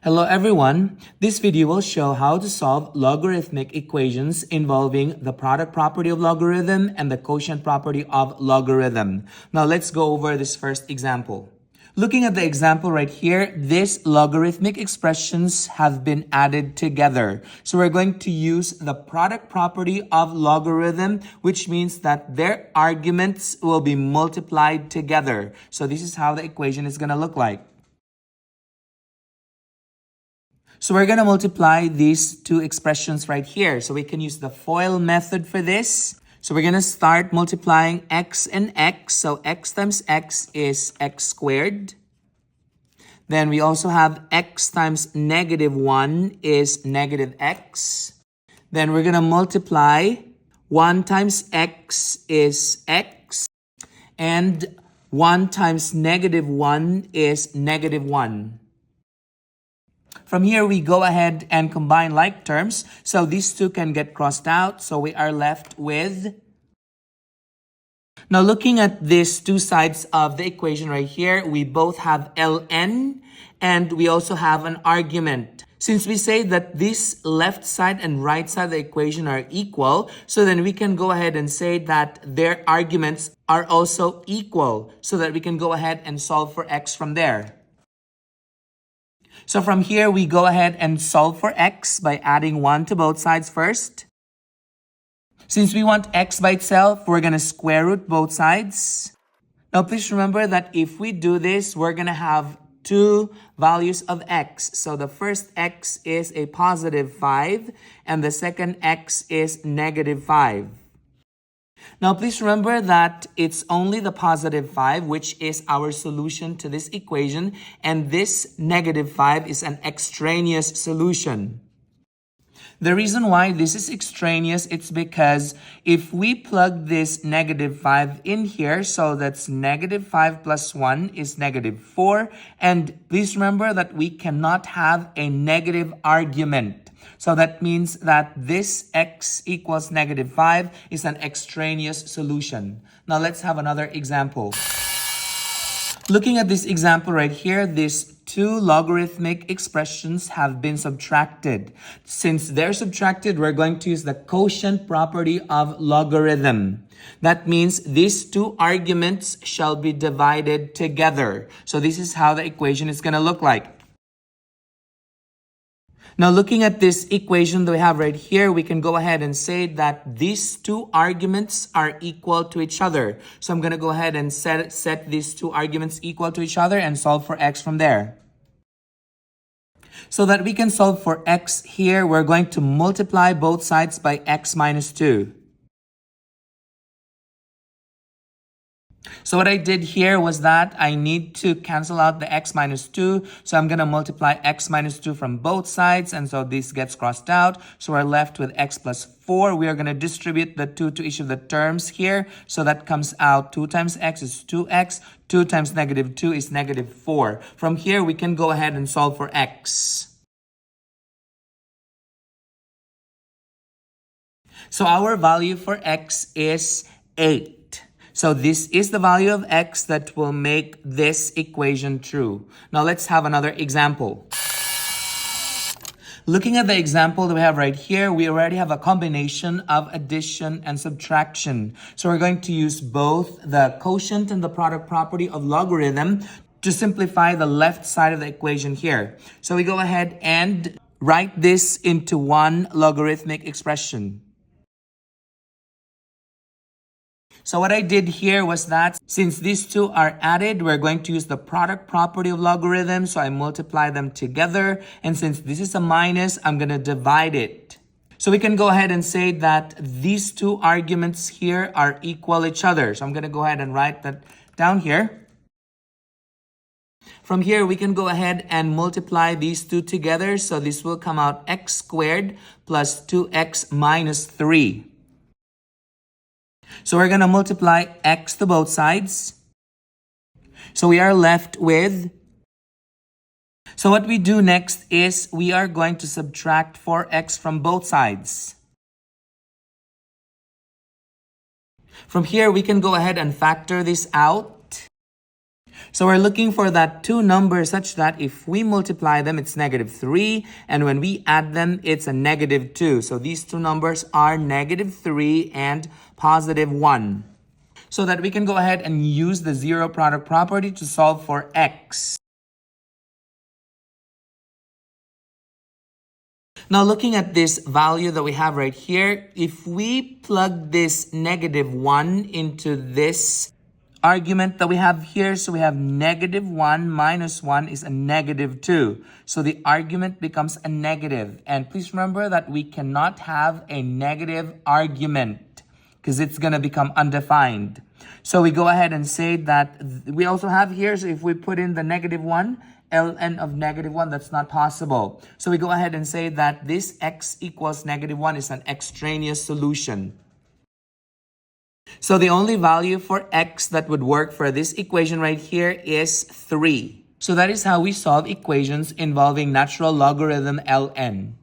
Hello everyone, this video will show how to solve logarithmic equations involving the product property of logarithm and the quotient property of logarithm. Now let's go over this first example. Looking at the example right here, these logarithmic expressions have been added together. So we're going to use the product property of logarithm, which means that their arguments will be multiplied together. So this is how the equation is going to look like. So we're going to multiply these two expressions right here. So we can use the FOIL method for this. So we're going to start multiplying x and x. So x times x is x squared. Then we also have x times negative 1 is negative x. Then we're going to multiply 1 times x is x. And 1 times negative 1 is negative 1. From here, we go ahead and combine like terms. So these two can get crossed out. So we are left with... Now looking at these two sides of the equation right here, we both have ln and we also have an argument. Since we say that this left side and right side of the equation are equal, so then we can go ahead and say that their arguments are also equal so that we can go ahead and solve for x from there. So from here, we go ahead and solve for x by adding 1 to both sides first. Since we want x by itself, we're going to square root both sides. Now, please remember that if we do this, we're going to have two values of x. So the first x is a positive 5, and the second x is negative 5. Now, please remember that it's only the positive 5, which is our solution to this equation, and this negative 5 is an extraneous solution. The reason why this is extraneous, it's because if we plug this negative 5 in here, so that's negative 5 plus 1 is negative 4, and please remember that we cannot have a negative argument. So that means that this x equals negative 5 is an extraneous solution. Now let's have another example. Looking at this example right here, these two logarithmic expressions have been subtracted. Since they're subtracted, we're going to use the quotient property of logarithm. That means these two arguments shall be divided together. So this is how the equation is going to look like. Now, looking at this equation that we have right here, we can go ahead and say that these two arguments are equal to each other. So I'm going to go ahead and set these two arguments equal to each other and solve for x from there. So that we can solve for x here, we're going to multiply both sides by x minus 2. So what I did here was that I need to cancel out the x minus 2. So I'm going to multiply x minus 2 from both sides. And so this gets crossed out. So we're left with x plus 4. We are going to distribute the 2 to each of the terms here. So that comes out 2 times x is 2x. 2 times negative 2 is negative 4. From here, we can go ahead and solve for x. So our value for x is 8. So this is the value of x that will make this equation true. Now let's have another example. Looking at the example that we have right here, we already have a combination of addition and subtraction. So we're going to use both the quotient and the product property of logarithm to simplify the left side of the equation here. So we go ahead and write this into one logarithmic expression. So what I did here was that since these two are added, we're going to use the product property of logarithm. So I multiply them together. And since this is a minus, I'm going to divide it. So we can go ahead and say that these two arguments here are equal each other. So I'm going to go ahead and write that down here. From here, we can go ahead and multiply these two together. So this will come out x squared plus 2x minus 3. So we're going to multiply x to both sides. So we are left with... So what we do next is we are going to subtract 4x from both sides. From here, we can go ahead and factor this out. So we're looking for that two numbers such that if we multiply them, it's -3. And when we add them, it's a -2. So these two numbers are -3 and +1. So that we can go ahead and use the zero product property to solve for x. Now looking at this value that we have right here, if we plug this -1 into this argument that we have here, so we have -1 minus 1 is a -2. So the argument becomes a negative. And please remember that we cannot have a negative argument because it's going to become undefined. So we go ahead and say that we also have here, so if we put in the -1, ln of -1, that's not possible. So we go ahead and say that this x equals -1 is an extraneous solution. So the only value for x that would work for this equation right here is 3. So that is how we solve equations involving natural logarithm ln.